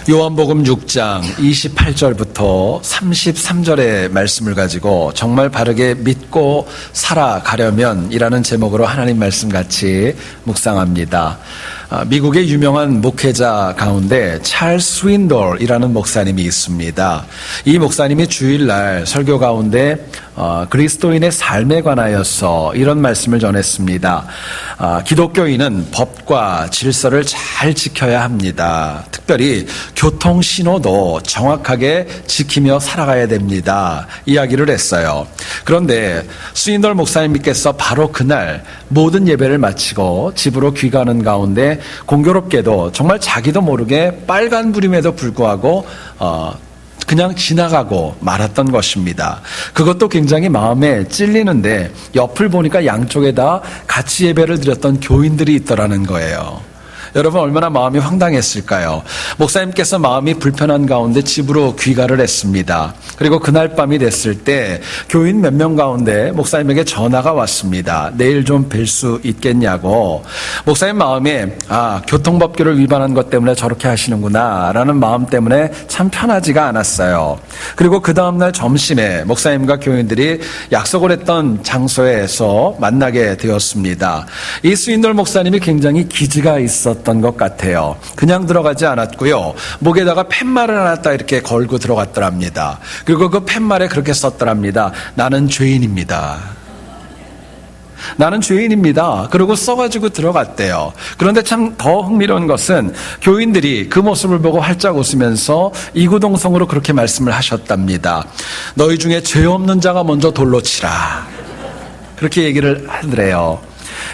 요한복음 6장 28절부터 33절의 말씀을 가지고 정말 바르게 믿고 살아가려면 이라는 제목으로 하나님 말씀 같이 묵상합니다. 미국의 유명한 목회자 가운데 찰스 스윈돌이라는 목사님이 있습니다. 이 목사님이 주일날 설교 가운데 그리스도인의 삶에 관하여서 이런 말씀을 전했습니다. 기독교인은 법과 질서를 잘 지켜야 합니다. 특별히 교통신호도 정확하게 지키며 살아가야 됩니다. 이야기를 했어요. 그런데 스윈돌 목사님께서 바로 그날 모든 예배를 마치고 집으로 귀가하는 가운데 공교롭게도 정말 자기도 모르게 빨간불임에도 불구하고 그냥 지나가고 말았던 것입니다. 그것도 굉장히 마음에 찔리는데 옆을 보니까 양쪽에 다 같이 예배를 드렸던 교인들이 있더라는 거예요. 여러분 얼마나 마음이 황당했을까요? 목사님께서 마음이 불편한 가운데 집으로 귀가를 했습니다. 그리고 그날 밤이 됐을 때 교인 몇 명 가운데 목사님에게 전화가 왔습니다. 내일 좀 뵐 수 있겠냐고. 목사님 마음에 교통법규를 위반한 것 때문에 저렇게 하시는구나 라는 마음 때문에 참 편하지가 않았어요. 그리고 그 다음날 점심에 목사님과 교인들이 약속을 했던 장소에서 만나게 되었습니다. 이 스윈돌 목사님이 굉장히 기지가 있었던 것 같아요. 그냥 들어가지 않았고요. 목에다가 팻말을 하나 딱 이렇게 걸고 들어갔더랍니다. 그리고 그 팻말에 그렇게 썼더랍니다. 나는 죄인입니다. 나는 죄인입니다. 그러고 써가지고 들어갔대요. 그런데 참 더 흥미로운 것은 교인들이 그 모습을 보고 활짝 웃으면서 이구동성으로 그렇게 말씀을 하셨답니다. 너희 중에 죄 없는 자가 먼저 돌로 치라. 그렇게 얘기를 하더래요.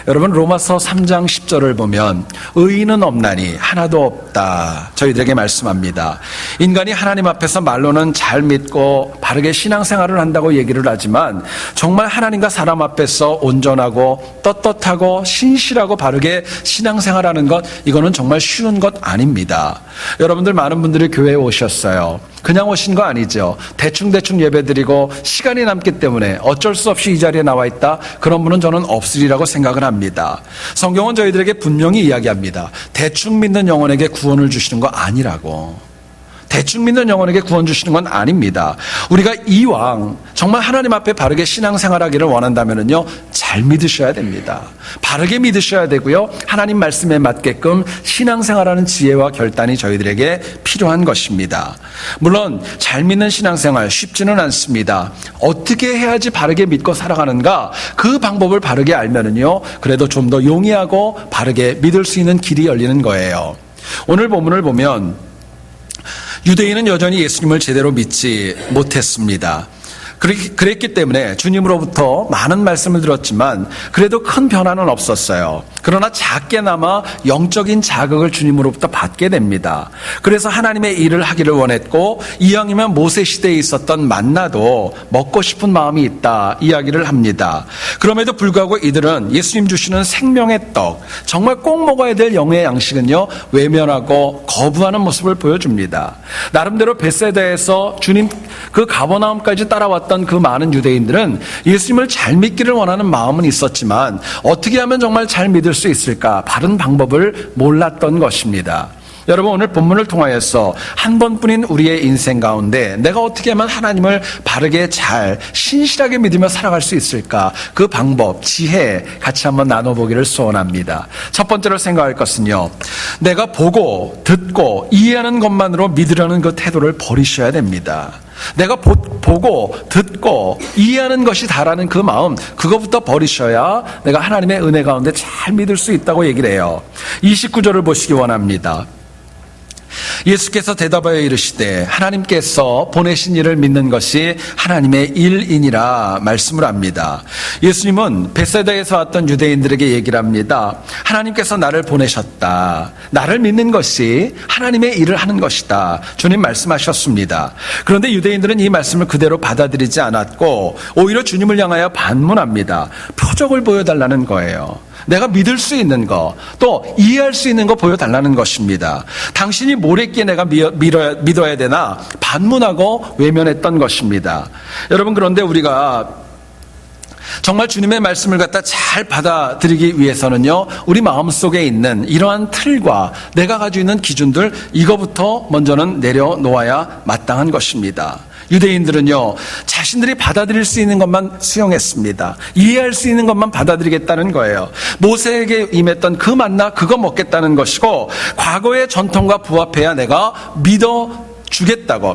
여러분 로마서 3장 10절을 보면 의인은 없나니 하나도 없다 저희들에게 말씀합니다. 인간이 하나님 앞에서 말로는 잘 믿고 바르게 신앙생활을 한다고 얘기를 하지만 정말 하나님과 사람 앞에서 온전하고 떳떳하고 신실하고 바르게 신앙생활하는 것 이거는 정말 쉬운 것 아닙니다. 여러분들 많은 분들이 교회에 오셨어요. 그냥 오신 거 아니죠. 대충 예배드리고 시간이 남기 때문에 어쩔 수 없이 이 자리에 나와 있다. 그런 분은 저는 없으리라고 생각을 합니다. 성경은 저희들에게 분명히 이야기합니다. 대충 믿는 영혼에게 구원을 주시는 거 아니라고. 대충 믿는 영혼에게 구원 주시는 건 아닙니다. 우리가 이왕 정말 하나님 앞에 바르게 신앙생활하기를 원한다면요, 잘 믿으셔야 됩니다. 바르게 믿으셔야 되고요, 하나님 말씀에 맞게끔 신앙생활하는 지혜와 결단이 저희들에게 필요한 것입니다. 물론 잘 믿는 신앙생활 쉽지는 않습니다. 어떻게 해야지 바르게 믿고 살아가는가, 그 방법을 바르게 알면은요, 그래도 좀 더 용이하고 바르게 믿을 수 있는 길이 열리는 거예요. 오늘 본문을 보면 유대인은 여전히 예수님을 제대로 믿지 못했습니다. 그랬기 때문에 주님으로부터 많은 말씀을 들었지만 그래도 큰 변화는 없었어요. 그러나 작게나마 영적인 자극을 주님으로부터 받게 됩니다. 그래서 하나님의 일을 하기를 원했고 이왕이면 모세 시대에 있었던 만나도 먹고 싶은 마음이 있다 이야기를 합니다. 그럼에도 불구하고 이들은 예수님 주시는 생명의 떡, 정말 꼭 먹어야 될 영의 양식은요, 외면하고 거부하는 모습을 보여줍니다. 나름대로 벳세다에서 주님 그 가버나움까지 따라왔던 그 많은 유대인들은 예수님을 잘 믿기를 원하는 마음은 있었지만 어떻게 하면 정말 잘 믿을 수 있을까, 바른 방법을 몰랐던 것입니다. 여러분 오늘 본문을 통하여서 한 번뿐인 우리의 인생 가운데 내가 어떻게 하면 하나님을 바르게 잘 신실하게 믿으며 살아갈 수 있을까, 그 방법, 지혜 같이 한번 나눠보기를 소원합니다. 첫 번째로 생각할 것은요, 내가 보고 듣고 이해하는 것만으로 믿으려는 그 태도를 버리셔야 됩니다. 내가 보고 듣고 이해하는 것이 다라는 그 마음, 그것부터 버리셔야 내가 하나님의 은혜 가운데 잘 믿을 수 있다고 얘기를 해요. 29절을 보시기 원합니다. 예수께서 대답하여 이르시되 하나님께서 보내신 이를 믿는 것이 하나님의 일이니라 말씀을 합니다. 예수님은 벳세다에서 왔던 유대인들에게 얘기를 합니다. 하나님께서 나를 보내셨다. 나를 믿는 것이 하나님의 일을 하는 것이다. 주님 말씀하셨습니다. 그런데 유대인들은 이 말씀을 그대로 받아들이지 않았고 오히려 주님을 향하여 반문합니다. 표적을 보여달라는 거예요. 내가 믿을 수 있는 거, 또 이해할 수 있는 거 보여달라는 것입니다. 당신이 뭘 했기에 내가 믿어야 되나 반문하고 외면했던 것입니다. 여러분 그런데 우리가 정말 주님의 말씀을 갖다 잘 받아들이기 위해서는요, 우리 마음속에 있는 이러한 틀과 내가 가지고 있는 기준들, 이거부터 먼저는 내려놓아야 마땅한 것입니다. 유대인들은요, 자신들이 받아들일 수 있는 것만 수용했습니다. 이해할 수 있는 것만 받아들이겠다는 거예요. 모세에게 임했던 그 만나 그거 먹겠다는 것이고, 과거의 전통과 부합해야 내가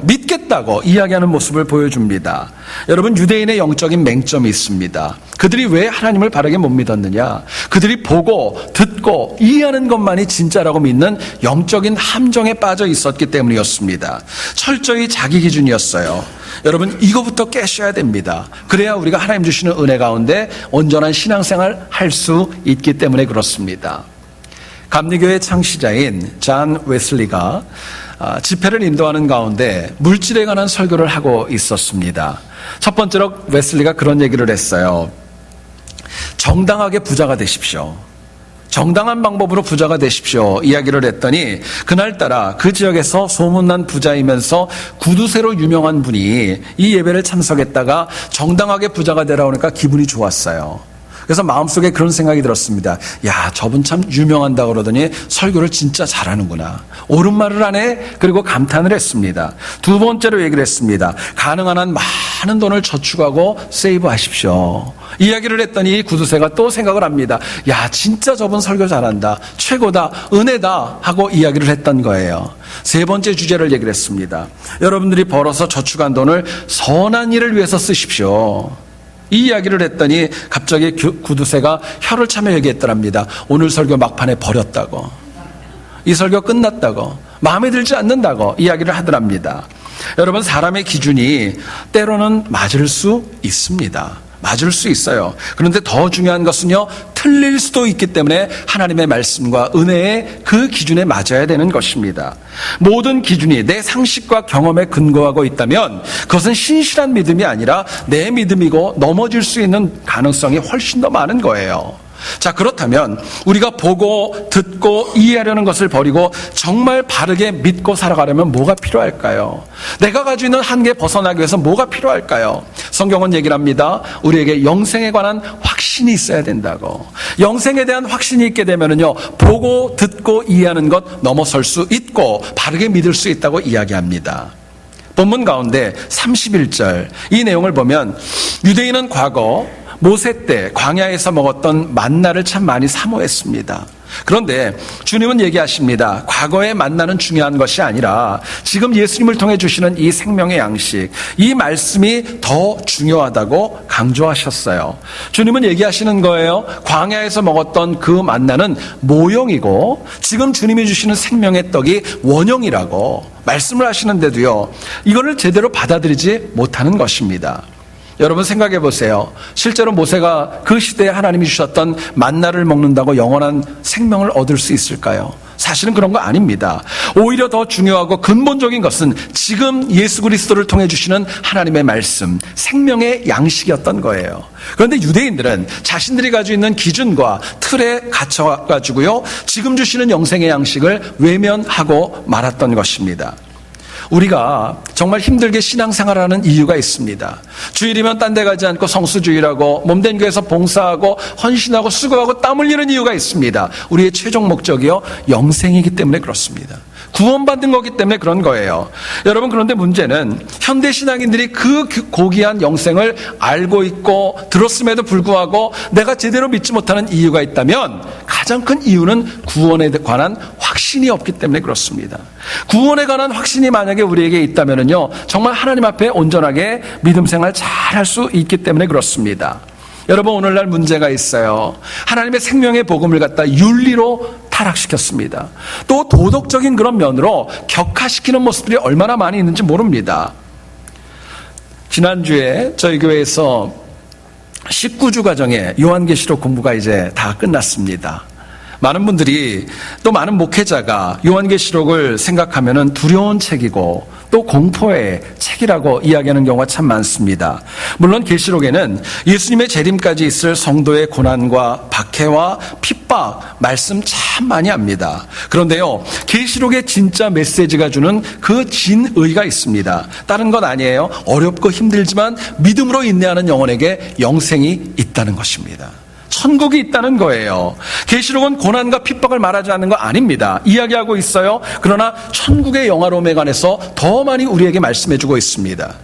믿겠다고 이야기하는 모습을 보여줍니다. 여러분, 유대인의 영적인 맹점이 있습니다. 그들이 왜 하나님을 바르게 못 믿었느냐? 그들이 보고 듣고 이해하는 것만이 진짜라고 믿는 영적인 함정에 빠져 있었기 때문이었습니다. 철저히 자기 기준이었어요. 여러분, 이거부터 깨셔야 됩니다. 그래야 우리가 하나님 주시는 은혜 가운데 온전한 신앙생활 할 수 있기 때문에 그렇습니다. 감리교의 창시자인 잔 웨슬리가 집회를 인도하는 가운데 물질에 관한 설교를 하고 있었습니다. 첫 번째로 웨슬리가 그런 얘기를 했어요. 정당하게 부자가 되십시오. 정당한 방법으로 부자가 되십시오. 이야기를 했더니 그날따라 그 지역에서 소문난 부자이면서 구두쇠로 유명한 분이 이 예배를 참석했다가 정당하게 부자가 되라 오니까 기분이 좋았어요. 그래서 마음속에 그런 생각이 들었습니다. 야, 저분 참 유명한다 그러더니 설교를 진짜 잘하는구나. 옳은 말을 하네. 그리고 감탄을 했습니다. 두 번째로 얘기를 했습니다. 가능한 한 많은 돈을 저축하고 세이브하십시오. 이야기를 했더니 구두쇠가 또 생각을 합니다. 야, 진짜 저분 설교 잘한다. 최고다. 은혜다. 하고 이야기를 했던 거예요. 세 번째 주제를 얘기를 했습니다. 여러분들이 벌어서 저축한 돈을 선한 일을 위해서 쓰십시오. 이 이야기를 했더니 갑자기 구두쇠가 혀를 차며 얘기했더랍니다. 오늘 설교 막판에 버렸다고. 이 설교 끝났다고. 마음에 들지 않는다고 이야기를 하더랍니다. 여러분, 사람의 기준이 때로는 맞을 수 있습니다. 맞을 수 있어요. 그런데 더 중요한 것은요, 틀릴 수도 있기 때문에 하나님의 말씀과 은혜의 그 기준에 맞아야 되는 것입니다. 모든 기준이 내 상식과 경험에 근거하고 있다면 그것은 신실한 믿음이 아니라 내 믿음이고 넘어질 수 있는 가능성이 훨씬 더 많은 거예요. 자, 그렇다면 우리가 보고 듣고 이해하려는 것을 버리고 정말 바르게 믿고 살아가려면 뭐가 필요할까요? 내가 가지고 있는 한계 벗어나기 위해서 뭐가 필요할까요? 성경은 얘기를 합니다. 우리에게 영생에 관한 확신이 있어야 된다고. 영생에 대한 확신이 있게 되면은요, 보고 듣고 이해하는 것 넘어설 수 있고 바르게 믿을 수 있다고 이야기합니다. 본문 가운데 31절 이 내용을 보면 유대인은 과거 모세 때 광야에서 먹었던 만나를 참 많이 사모했습니다. 그런데 주님은 얘기하십니다. 과거의 만나는 중요한 것이 아니라 지금 예수님을 통해 주시는 이 생명의 양식, 이 말씀이 더 중요하다고 강조하셨어요. 주님은 얘기하시는 거예요. 광야에서 먹었던 그 만나는 모형이고 지금 주님이 주시는 생명의 떡이 원형이라고 말씀을 하시는데도요, 이거를 제대로 받아들이지 못하는 것입니다. 여러분, 생각해 보세요. 실제로 모세가 그 시대에 하나님이 주셨던 만나를 먹는다고 영원한 생명을 얻을 수 있을까요? 사실은 그런 거 아닙니다. 오히려 더 중요하고 근본적인 것은 지금 예수 그리스도를 통해 주시는 하나님의 말씀, 생명의 양식이었던 거예요. 그런데 유대인들은 자신들이 가지고 있는 기준과 틀에 갇혀가지고요, 지금 주시는 영생의 양식을 외면하고 말았던 것입니다. 우리가 정말 힘들게 신앙생활하는 이유가 있습니다. 주일이면 딴 데 가지 않고 성수주일하고 몸된 교회에서 봉사하고 헌신하고 수고하고 땀 흘리는 이유가 있습니다. 우리의 최종 목적이요, 영생이기 때문에 그렇습니다. 구원받는 거기 때문에 그런 거예요. 여러분, 그런데 문제는 현대 신앙인들이 그 고귀한 영생을 알고 있고 들었음에도 불구하고 내가 제대로 믿지 못하는 이유가 있다면 가장 큰 이유는 구원에 관한 확신이 없기 때문에 그렇습니다. 구원에 관한 확신이 만약에 우리에게 있다면요, 정말 하나님 앞에 온전하게 믿음 생활 잘 할 수 있기 때문에 그렇습니다. 여러분, 오늘날 문제가 있어요. 하나님의 생명의 복음을 갖다 윤리로 타락시켰습니다. 또 도덕적인 그런 면으로 격화시키는 모습들이 얼마나 많이 있는지 모릅니다. 지난주에 저희 교회에서 19주 과정의 요한계시록 공부가 이제 다 끝났습니다. 많은 분들이 또 많은 목회자가 요한계시록을 생각하면은 두려운 책이고 또 공포의 책이라고 이야기하는 경우가 참 많습니다. 물론 계시록에는 예수님의 재림까지 있을 성도의 고난과 박해와 핍박 말씀 참 많이 합니다. 그런데요, 계시록의 진짜 메시지가 주는 그 진의가 있습니다. 다른 건 아니에요. 어렵고 힘들지만 믿음으로 인내하는 영혼에게 영생이 있다는 것입니다. 천국이 있다는 거예요. 계시록은 고난과 핍박을 말하지 않는 거 아닙니다. 이야기하고 있어요. 그러나 천국의 영화로움에 관해서 더 많이 우리에게 말씀해주고 있습니다.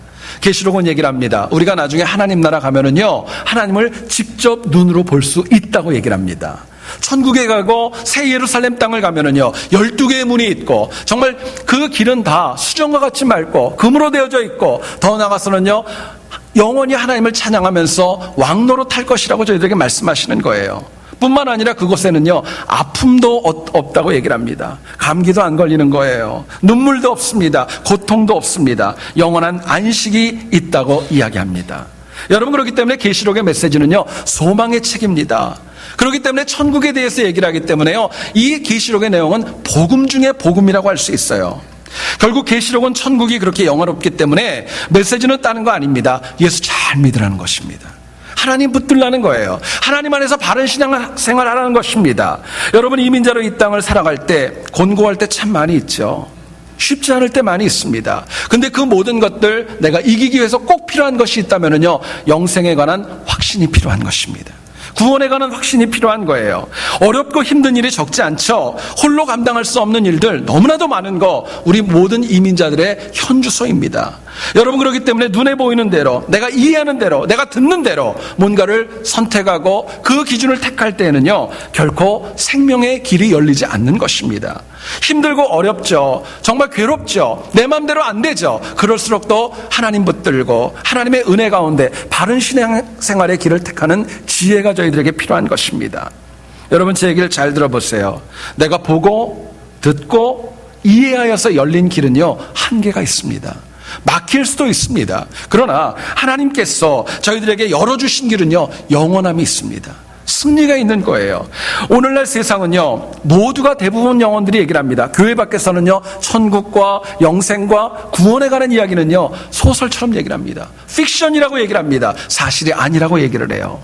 계시록은 얘기를 합니다. 우리가 나중에 하나님 나라 가면은요, 하나님을 직접 눈으로 볼 수 있다고 얘기를 합니다. 천국에 가고 새 예루살렘 땅을 가면은요, 12개의 문이 있고 정말 그 길은 다 수정과 같이 맑고 금으로 되어져 있고 더 나아가서는요, 영원히 하나님을 찬양하면서 왕노로 탈 것이라고 저희들에게 말씀하시는 거예요. 뿐만 아니라 그곳에는요, 아픔도 없다고 얘기를 합니다. 감기도 안 걸리는 거예요. 눈물도 없습니다. 고통도 없습니다. 영원한 안식이 있다고 이야기합니다. 여러분, 그렇기 때문에 계시록의 메시지는요, 소망의 책입니다. 그렇기 때문에 천국에 대해서 얘기를 하기 때문에요, 이 계시록의 내용은 복음 중에 복음이라고 할 수 있어요. 결국 계시록은 천국이 그렇게 영화롭기 때문에 메시지는 다른 거 아닙니다. 예수 잘 믿으라는 것입니다. 하나님 붙들라는 거예요. 하나님 안에서 바른 신앙생활 하라는 것입니다. 여러분, 이민자로 이 땅을 살아갈 때 곤고할 때 참 많이 있죠. 쉽지 않을 때 많이 있습니다. 근데 그 모든 것들 내가 이기기 위해서 꼭 필요한 것이 있다면은요, 영생에 관한 확신이 필요한 것입니다. 구원에 관한 확신이 필요한 거예요. 어렵고 힘든 일이 적지 않죠. 홀로 감당할 수 없는 일들 너무나도 많은 거 우리 모든 이민자들의 현주소입니다. 여러분, 그렇기 때문에 눈에 보이는 대로, 내가 이해하는 대로, 내가 듣는 대로 뭔가를 선택하고 그 기준을 택할 때에는요, 결코 생명의 길이 열리지 않는 것입니다. 힘들고 어렵죠. 정말 괴롭죠. 내 마음대로 안 되죠. 그럴수록 또 하나님 붙들고 하나님의 은혜 가운데 바른 신앙생활의 길을 택하는 지혜가 저희들에게 필요한 것입니다. 여러분, 제 얘기를 잘 들어보세요. 내가 보고 듣고 이해하여서 열린 길은요, 한계가 있습니다. 막힐 수도 있습니다. 그러나 하나님께서 저희들에게 열어주신 길은요, 영원함이 있습니다. 승리가 있는 거예요. 오늘날 세상은요, 모두가 대부분 영혼들이 얘기를 합니다. 교회 밖에서는요, 천국과 영생과 구원에 관한 이야기는요, 소설처럼 얘기를 합니다. 픽션이라고 얘기를 합니다. 사실이 아니라고 얘기를 해요.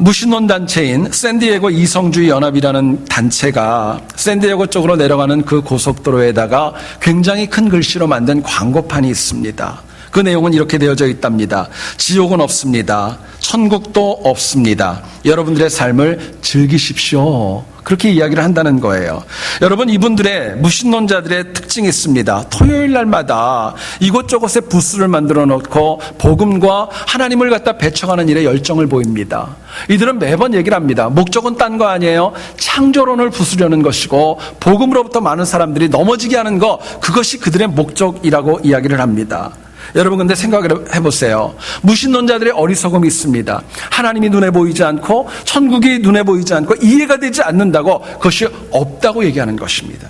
무신론 단체인 샌디에고 이성주의 연합이라는 단체가 샌디에고 쪽으로 내려가는 그 고속도로에다가 굉장히 큰 글씨로 만든 광고판이 있습니다. 그 내용은 이렇게 되어져 있답니다. 지옥은 없습니다. 천국도 없습니다. 여러분들의 삶을 즐기십시오. 그렇게 이야기를 한다는 거예요. 여러분, 이분들의 무신론자들의 특징이 있습니다. 토요일 날마다 이곳저곳에 부스를 만들어 놓고 복음과 하나님을 갖다 배척하는 일에 열정을 보입니다. 이들은 매번 얘기를 합니다. 목적은 딴 거 아니에요. 창조론을 부수려는 것이고 복음으로부터 많은 사람들이 넘어지게 하는 거, 그것이 그들의 목적이라고 이야기를 합니다. 여러분, 근데 생각을 해보세요. 무신론자들의 어리석음이 있습니다. 하나님이 눈에 보이지 않고 천국이 눈에 보이지 않고 이해가 되지 않는다고 그것이 없다고 얘기하는 것입니다.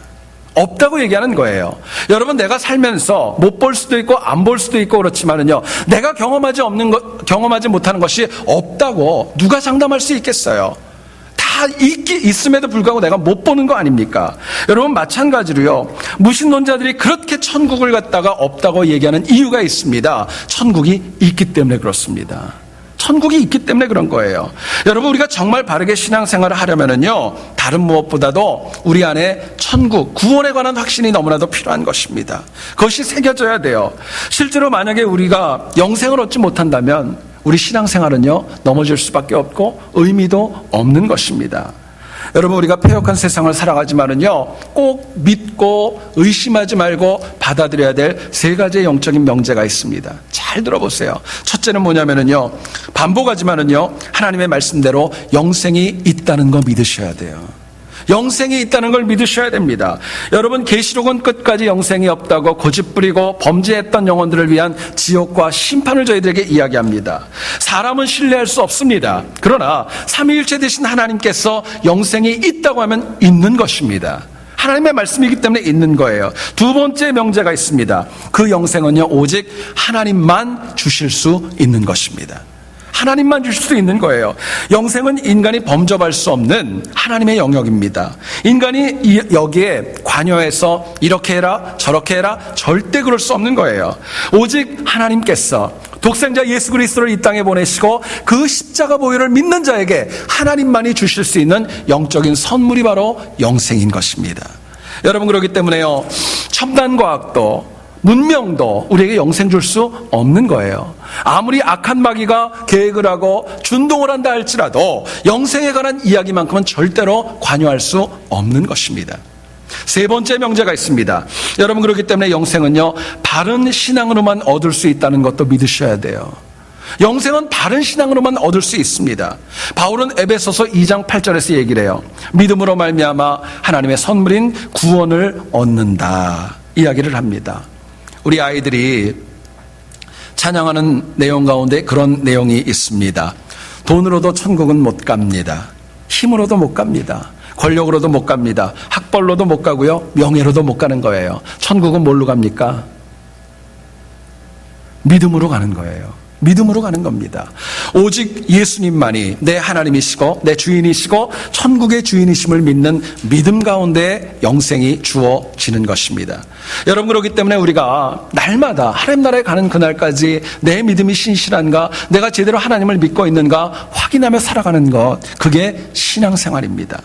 없다고 얘기하는 거예요. 여러분, 내가 살면서 못 볼 수도 있고 안 볼 수도 있고 그렇지만은요, 내가 경험하지 못하는 것이 없다고 누가 장담할 수 있겠어요? 다 있음에도 불구하고 내가 못 보는 거 아닙니까? 여러분, 마찬가지로요, 무신론자들이 그렇게 천국을 갖다가 없다고 얘기하는 이유가 있습니다. 천국이 있기 때문에 그렇습니다. 천국이 있기 때문에 그런 거예요. 여러분, 우리가 정말 바르게 신앙생활을 하려면은요, 다른 무엇보다도 우리 안에 천국, 구원에 관한 확신이 너무나도 필요한 것입니다. 그것이 새겨져야 돼요. 실제로 만약에 우리가 영생을 얻지 못한다면 우리 신앙생활은요, 넘어질 수밖에 없고 의미도 없는 것입니다. 여러분, 우리가 패역한 세상을 살아가지만은요, 꼭 믿고 의심하지 말고 받아들여야 될 세 가지의 영적인 명제가 있습니다. 잘 들어보세요. 첫째는 뭐냐면은요, 반복하지만은요, 하나님의 말씀대로 영생이 있다는 거 믿으셔야 돼요. 영생이 있다는 걸 믿으셔야 됩니다. 여러분, 계시록은 끝까지 영생이 없다고 고집부리고 범죄했던 영혼들을 위한 지옥과 심판을 저희들에게 이야기합니다. 사람은 신뢰할 수 없습니다. 그러나 삼위일체 되신 하나님께서 영생이 있다고 하면 있는 것입니다. 하나님의 말씀이기 때문에 있는 거예요. 두 번째 명제가 있습니다. 그 영생은요, 오직 하나님만 주실 수 있는 것입니다. 하나님만 주실 수 있는 거예요. 영생은 인간이 범접할 수 없는 하나님의 영역입니다. 인간이 여기에 관여해서 이렇게 해라 저렇게 해라 절대 그럴 수 없는 거예요. 오직 하나님께서 독생자 예수 그리스도를 이 땅에 보내시고 그 십자가 보혈을 믿는 자에게 하나님만이 주실 수 있는 영적인 선물이 바로 영생인 것입니다. 여러분, 그렇기 때문에요, 첨단 과학도 문명도 우리에게 영생 줄 수 없는 거예요. 아무리 악한 마귀가 계획을 하고 준동을 한다 할지라도 영생에 관한 이야기만큼은 절대로 관여할 수 없는 것입니다. 세 번째 명제가 있습니다. 여러분, 그렇기 때문에 영생은요, 바른 신앙으로만 얻을 수 있다는 것도 믿으셔야 돼요. 영생은 바른 신앙으로만 얻을 수 있습니다. 바울은 에베소서 2장 8절에서 얘기를 해요. 믿음으로 말미암아 하나님의 선물인 구원을 얻는다 이야기를 합니다. 우리 아이들이 찬양하는 내용 가운데 그런 내용이 있습니다. 돈으로도 천국은 못 갑니다. 힘으로도 못 갑니다. 권력으로도 못 갑니다. 학벌로도 못 가고요, 명예로도 못 가는 거예요. 천국은 뭘로 갑니까? 믿음으로 가는 거예요. 믿음으로 가는 겁니다. 오직 예수님만이 내 하나님이시고 내 주인이시고 천국의 주인이심을 믿는 믿음 가운데 영생이 주어지는 것입니다. 여러분, 그렇기 때문에 우리가 날마다 하나님 나라에 가는 그날까지 내 믿음이 신실한가, 내가 제대로 하나님을 믿고 있는가 확인하며 살아가는 것, 그게 신앙생활입니다.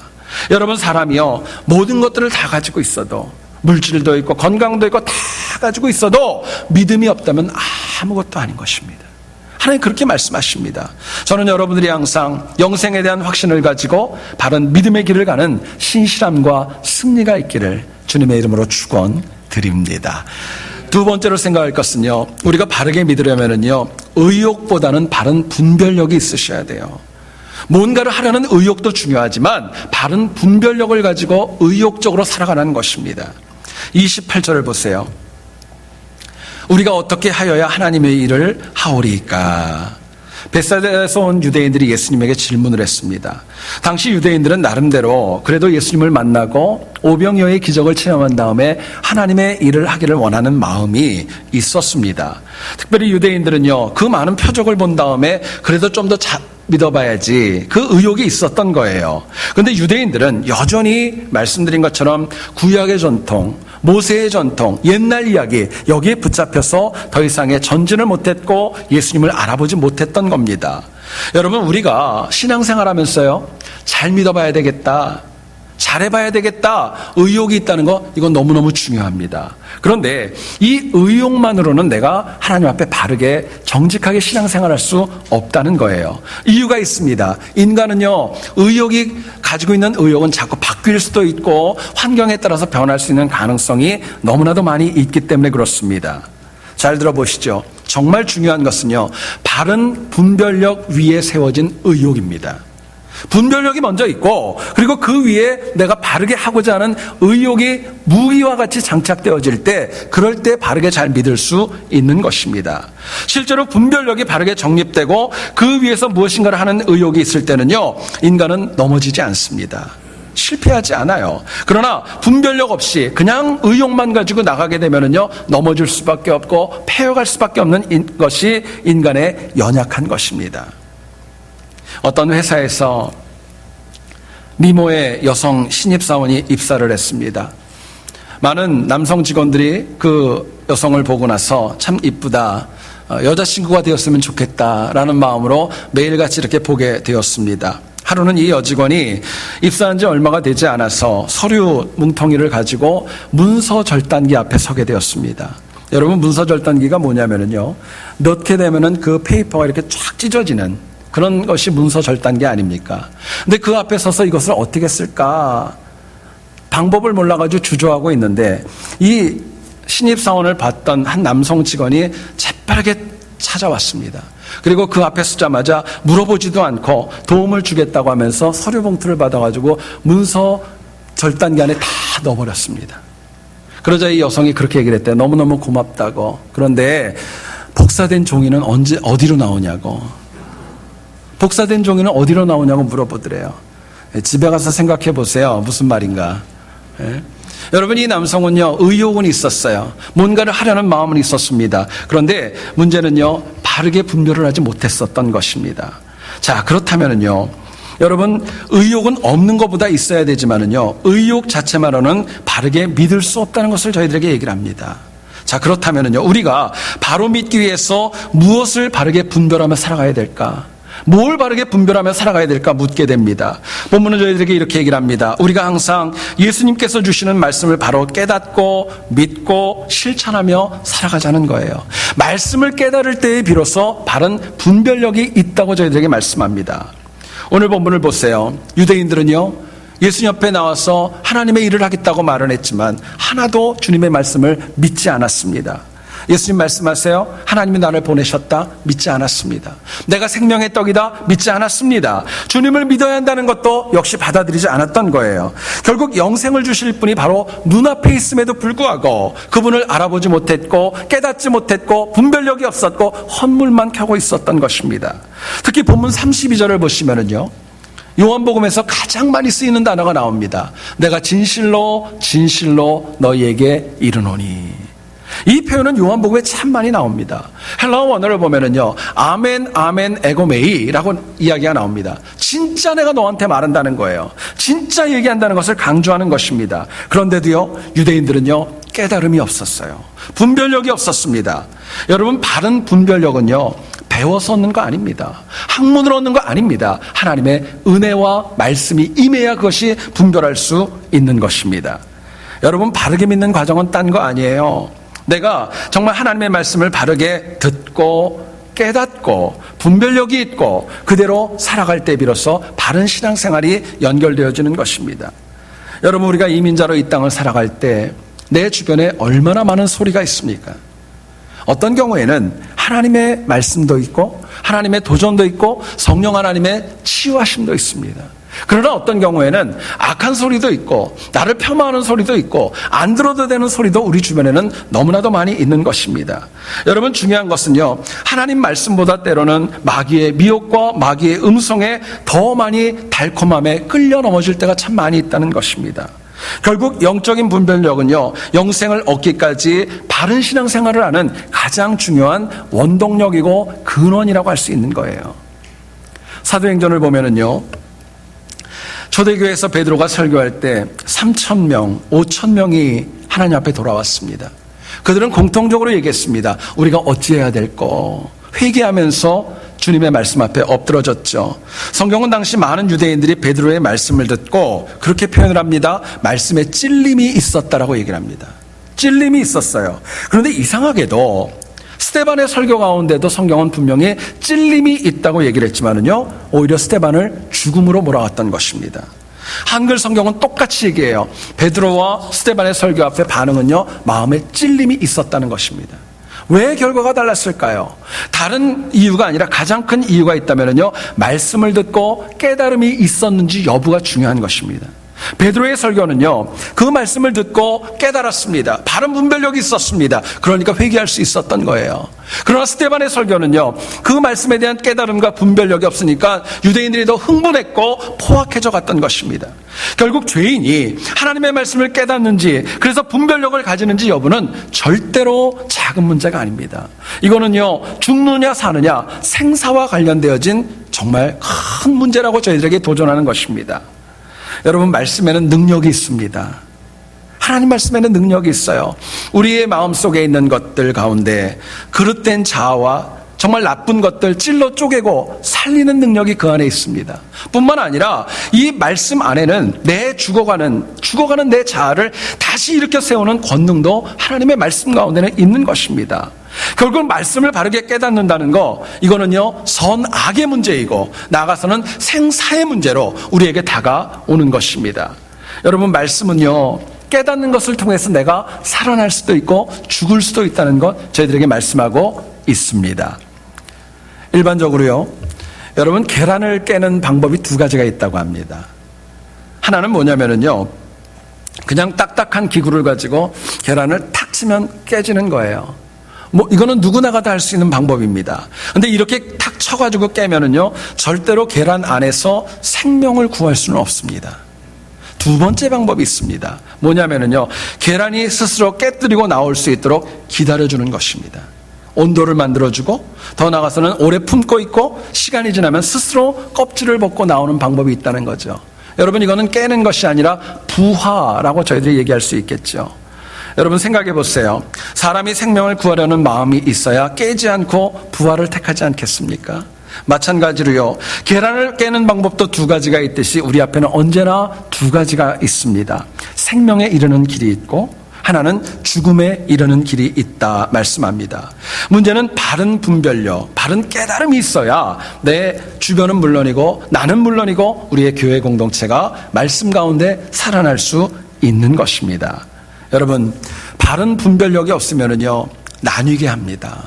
여러분, 사람이요, 모든 것들을 다 가지고 있어도, 물질도 있고 건강도 있고 다 가지고 있어도 믿음이 없다면 아무것도 아닌 것입니다. 하나님 그렇게 말씀하십니다. 저는 여러분들이 항상 영생에 대한 확신을 가지고 바른 믿음의 길을 가는 신실함과 승리가 있기를 주님의 이름으로 축원드립니다. 두 번째로 생각할 것은요, 우리가 바르게 믿으려면요, 의욕보다는 바른 분별력이 있으셔야 돼요. 뭔가를 하려는 의욕도 중요하지만 바른 분별력을 가지고 의욕적으로 살아가는 것입니다. 28절을 보세요. 우리가 어떻게 하여야 하나님의 일을 하오리까? 벳사다에서 온 유대인들이 예수님에게 질문을 했습니다. 당시 유대인들은 나름대로 그래도 예수님을 만나고 오병이어의 기적을 체험한 다음에 하나님의 일을 하기를 원하는 마음이 있었습니다. 특별히 유대인들은요, 그 많은 표적을 본 다음에 그래도 좀 더 믿어봐야지, 그 의욕이 있었던 거예요. 그런데 유대인들은 여전히 말씀드린 것처럼 구약의 전통, 모세의 전통, 옛날 이야기, 여기에 붙잡혀서 더 이상의 전진을 못했고 예수님을 알아보지 못했던 겁니다. 여러분, 우리가 신앙생활하면서요, 잘 믿어봐야 되겠다, 잘해봐야 되겠다, 의욕이 있다는 거, 이건 너무너무 중요합니다. 그런데 이 의욕만으로는 내가 하나님 앞에 바르게 정직하게 신앙생활할 수 없다는 거예요. 이유가 있습니다. 인간은요, 의욕이 가지고 있는 의욕은 자꾸 바뀔 수도 있고 환경에 따라서 변할 수 있는 가능성이 너무나도 많이 있기 때문에 그렇습니다. 잘 들어보시죠. 정말 중요한 것은요, 바른 분별력 위에 세워진 의욕입니다. 분별력이 먼저 있고, 그리고 그 위에 내가 바르게 하고자 하는 의욕이 무기와 같이 장착되어질 때, 그럴 때 바르게 잘 믿을 수 있는 것입니다. 실제로 분별력이 바르게 정립되고 그 위에서 무엇인가를 하는 의욕이 있을 때는요, 인간은 넘어지지 않습니다. 실패하지 않아요. 그러나 분별력 없이 그냥 의욕만 가지고 나가게 되면은요, 넘어질 수밖에 없고 패여갈 수밖에 없는 것이 인간의 연약한 것입니다. 어떤 회사에서 미모의 여성 신입사원이 입사를 했습니다. 많은 남성 직원들이 그 여성을 보고 나서 참 이쁘다, 여자친구가 되었으면 좋겠다라는 마음으로 매일같이 이렇게 보게 되었습니다. 하루는 이 여직원이 입사한 지 얼마가 되지 않아서 서류 뭉텅이를 가지고 문서 절단기 앞에 서게 되었습니다. 여러분, 문서 절단기가 뭐냐면요, 넣게 되면은 그 페이퍼가 이렇게 쫙 찢어지는 그런 것이 문서 절단기 아닙니까? 근데 그 앞에 서서 이것을 어떻게 쓸까 방법을 몰라가지고 주저하고 있는데, 이 신입사원을 봤던 한 남성 직원이 재빠르게 찾아왔습니다. 그리고 그 앞에 서자마자 물어보지도 않고 도움을 주겠다고 하면서 서류 봉투를 받아가지고 문서 절단기 안에 다 넣어버렸습니다. 그러자 이 여성이 그렇게 얘기를 했대요. 너무너무 고맙다고. 그런데 복사된 종이는 어디로 나오냐고. 복사된 종이는 어디로 나오냐고 물어보더래요. 집에 가서 생각해 보세요. 무슨 말인가. 예? 여러분, 이 남성은요, 의욕은 있었어요. 뭔가를 하려는 마음은 있었습니다. 그런데 문제는요, 바르게 분별을 하지 못했었던 것입니다. 자, 그렇다면은요, 여러분, 의욕은 없는 것보다 있어야 되지만은요, 의욕 자체만으로는 바르게 믿을 수 없다는 것을 저희들에게 얘기를 합니다. 자, 그렇다면은요, 우리가 바로 믿기 위해서 무엇을 바르게 분별하며 살아가야 될까? 뭘 바르게 분별하며 살아가야 될까 묻게 됩니다. 본문은 저희들에게 이렇게 얘기를 합니다. 우리가 항상 예수님께서 주시는 말씀을 바로 깨닫고 믿고 실천하며 살아가자는 거예요. 말씀을 깨달을 때에 비로소 바른 분별력이 있다고 저희들에게 말씀합니다. 오늘 본문을 보세요. 유대인들은요, 예수님 옆에 나와서 하나님의 일을 하겠다고 말은 했지만 하나도 주님의 말씀을 믿지 않았습니다. 예수님 말씀하세요. 하나님이 나를 보내셨다. 믿지 않았습니다. 내가 생명의 떡이다. 믿지 않았습니다. 주님을 믿어야 한다는 것도 역시 받아들이지 않았던 거예요. 결국 영생을 주실 분이 바로 눈앞에 있음에도 불구하고 그분을 알아보지 못했고 깨닫지 못했고 분별력이 없었고 헛물만 켜고 있었던 것입니다. 특히 본문 32절을 보시면은요, 요한복음에서 가장 많이 쓰이는 단어가 나옵니다. 내가 진실로 진실로 너희에게 이르노니. 이 표현은 요한복음에 참 많이 나옵니다. 헬라어 원어를 보면은요, 아멘 아멘 에고메이라고 이야기가 나옵니다. 진짜 내가 너한테 말한다는 거예요. 진짜 얘기한다는 것을 강조하는 것입니다. 그런데도요, 유대인들은요, 깨달음이 없었어요. 분별력이 없었습니다. 여러분, 바른 분별력은요, 배워서 얻는 거 아닙니다. 학문으로 얻는 거 아닙니다. 하나님의 은혜와 말씀이 임해야 그것이 분별할 수 있는 것입니다. 여러분, 바르게 믿는 과정은 딴 거 아니에요. 내가 정말 하나님의 말씀을 바르게 듣고 깨닫고 분별력이 있고 그대로 살아갈 때 비로소 바른 신앙생활이 연결되어지는 것입니다. 여러분, 우리가 이민자로 이 땅을 살아갈 때 내 주변에 얼마나 많은 소리가 있습니까? 어떤 경우에는 하나님의 말씀도 있고 하나님의 도전도 있고 성령 하나님의 치유하심도 있습니다. 그러나 어떤 경우에는 악한 소리도 있고 나를 폄하하는 소리도 있고 안 들어도 되는 소리도 우리 주변에는 너무나도 많이 있는 것입니다. 여러분, 중요한 것은요, 하나님 말씀보다 때로는 마귀의 미혹과 마귀의 음성에 더 많이 달콤함에 끌려 넘어질 때가 참 많이 있다는 것입니다. 결국 영적인 분별력은요, 영생을 얻기까지 바른 신앙생활을 하는 가장 중요한 원동력이고 근원이라고 할 수 있는 거예요. 사도행전을 보면은요, 초대교회에서 베드로가 설교할 때 3,000명, 5,000명이 하나님 앞에 돌아왔습니다. 그들은 공통적으로 얘기했습니다. 우리가 어찌해야 될까? 회개하면서 주님의 말씀 앞에 엎드러졌죠. 성경은 당시 많은 유대인들이 베드로의 말씀을 듣고 그렇게 표현을 합니다. 말씀에 찔림이 있었다라고 얘기를 합니다. 찔림이 있었어요. 그런데 이상하게도 스데반의 설교 가운데도 성경은 분명히 찔림이 있다고 얘기를 했지만은요, 오히려 스데반을 죽음으로 몰아갔던 것입니다. 한글 성경은 똑같이 얘기해요. 베드로와 스데반의 설교 앞에 반응은요, 마음에 찔림이 있었다는 것입니다. 왜 결과가 달랐을까요? 다른 이유가 아니라 가장 큰 이유가 있다면요, 말씀을 듣고 깨달음이 있었는지 여부가 중요한 것입니다. 베드로의 설교는요, 그 말씀을 듣고 깨달았습니다. 바른 분별력이 있었습니다. 그러니까 회개할 수 있었던 거예요. 그러나 스데반의 설교는요, 그 말씀에 대한 깨달음과 분별력이 없으니까 유대인들이 더 흥분했고 포악해져 갔던 것입니다. 결국 죄인이 하나님의 말씀을 깨닫는지, 그래서 분별력을 가지는지 여부는 절대로 작은 문제가 아닙니다. 이거는요, 죽느냐 사느냐 생사와 관련되어진 정말 큰 문제라고 저희들에게 도전하는 것입니다. 여러분, 말씀에는 능력이 있습니다. 하나님 말씀에는 능력이 있어요. 우리의 마음속에 있는 것들 가운데 그릇된 자아와 정말 나쁜 것들 찔러 쪼개고 살리는 능력이 그 안에 있습니다. 뿐만 아니라 이 말씀 안에는 내 죽어가는 내 자아를 다시 일으켜 세우는 권능도 하나님의 말씀 가운데는 있는 것입니다. 결국 말씀을 바르게 깨닫는다는 거, 이거는요, 선악의 문제이고 나아가서는 생사의 문제로 우리에게 다가오는 것입니다. 여러분, 말씀은요, 깨닫는 것을 통해서 내가 살아날 수도 있고 죽을 수도 있다는 것 저희들에게 말씀하고 있습니다. 일반적으로요, 여러분, 계란을 깨는 방법이 두 가지가 있다고 합니다. 하나는 뭐냐면은요, 그냥 딱딱한 기구를 가지고 계란을 탁 치면 깨지는 거예요. 이거는 누구나가 다 할 수 있는 방법입니다. 근데 이렇게 탁 쳐가지고 깨면은요, 절대로 계란 안에서 생명을 구할 수는 없습니다. 두 번째 방법이 있습니다. 뭐냐면은요, 계란이 스스로 깨뜨리고 나올 수 있도록 기다려주는 것입니다. 온도를 만들어주고 더 나아가서는 오래 품고 있고 시간이 지나면 스스로 껍질을 벗고 나오는 방법이 있다는 거죠. 여러분, 이거는 깨는 것이 아니라 부화라고 저희들이 얘기할 수 있겠죠. 여러분, 생각해 보세요. 사람이 생명을 구하려는 마음이 있어야 깨지 않고 부활을 택하지 않겠습니까? 마찬가지로요, 계란을 깨는 방법도 두 가지가 있듯이 우리 앞에는 언제나 두 가지가 있습니다. 생명에 이르는 길이 있고 하나는 죽음에 이르는 길이 있다 말씀합니다. 문제는 바른 분별력, 바른 깨달음이 있어야 내 주변은 물론이고 나는 물론이고 우리의 교회 공동체가 말씀 가운데 살아날 수 있는 것입니다. 여러분, 바른 분별력이 없으면은요, 나뉘게 합니다.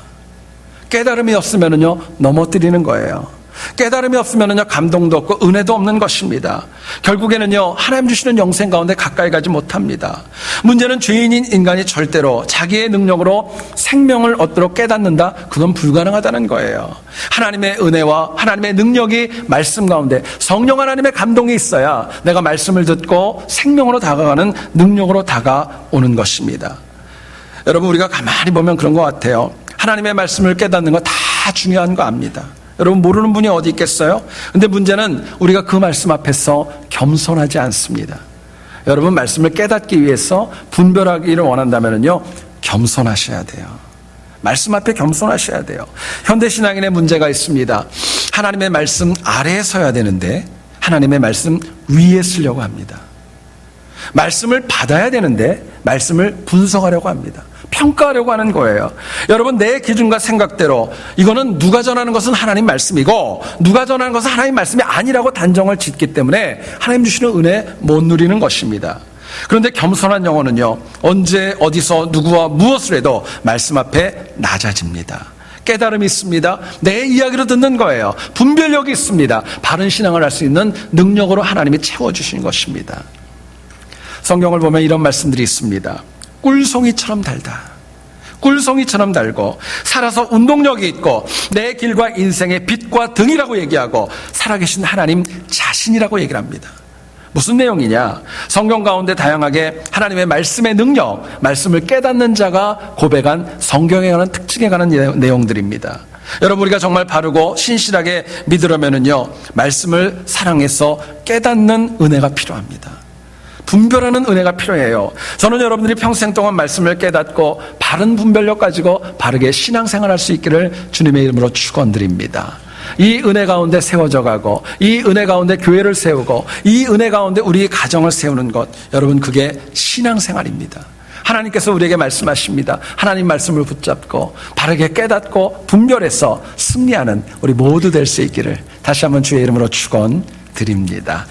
깨달음이 없으면은요, 넘어뜨리는 거예요. 깨달음이 없으면은요, 감동도 없고 은혜도 없는 것입니다. 결국에는요, 하나님 주시는 영생 가운데 가까이 가지 못합니다. 문제는 죄인인 인간이 절대로 자기의 능력으로 생명을 얻도록 깨닫는다? 그건 불가능하다는 거예요. 하나님의 은혜와 하나님의 능력이 말씀 가운데 성령 하나님의 감동이 있어야 내가 말씀을 듣고 생명으로 다가가는 능력으로 다가오는 것입니다. 여러분, 우리가 가만히 보면 그런 것 같아요. 하나님의 말씀을 깨닫는 거 다 중요한 거 압니다. 여러분, 모르는 분이 어디 있겠어요? 근데 문제는 우리가 그 말씀 앞에서 겸손하지 않습니다. 여러분, 말씀을 깨닫기 위해서 분별하기를 원한다면요, 겸손하셔야 돼요. 말씀 앞에 겸손하셔야 돼요. 현대신앙인의 문제가 있습니다. 하나님의 말씀 아래에 서야 되는데 하나님의 말씀 위에 쓰려고 합니다. 말씀을 받아야 되는데 말씀을 분석하려고 합니다. 평가하려고 하는 거예요. 여러분, 내 기준과 생각대로 이거는 누가 전하는 것은 하나님 말씀이고 누가 전하는 것은 하나님 말씀이 아니라고 단정을 짓기 때문에 하나님 주시는 은혜 못 누리는 것입니다. 그런데 겸손한 영혼은요, 언제 어디서 누구와 무엇을 해도 말씀 앞에 낮아집니다. 깨달음이 있습니다. 내 이야기로 듣는 거예요. 분별력이 있습니다. 바른 신앙을 할 수 있는 능력으로 하나님이 채워주신 것입니다. 성경을 보면 이런 말씀들이 있습니다. 꿀송이처럼 달다. 꿀송이처럼 달고 살아서 운동력이 있고 내 길과 인생의 빛과 등이라고 얘기하고 살아계신 하나님 자신이라고 얘기를 합니다. 무슨 내용이냐? 성경 가운데 다양하게 하나님의 말씀의 능력, 말씀을 깨닫는 자가 고백한 성경에 관한 특징에 관한 내용들입니다. 여러분, 우리가 정말 바르고 신실하게 믿으려면요, 말씀을 사랑해서 깨닫는 은혜가 필요합니다. 분별하는 은혜가 필요해요. 저는 여러분들이 평생 동안 말씀을 깨닫고 바른 분별력 가지고 바르게 신앙생활할 수 있기를 주님의 이름으로 축원드립니다. 이 은혜 가운데 세워져 가고 이 은혜 가운데 교회를 세우고 이 은혜 가운데 우리 가정을 세우는 것, 여러분, 그게 신앙생활입니다. 하나님께서 우리에게 말씀하십니다. 하나님 말씀을 붙잡고 바르게 깨닫고 분별해서 승리하는 우리 모두 될 수 있기를 다시 한번 주의 이름으로 축원드립니다.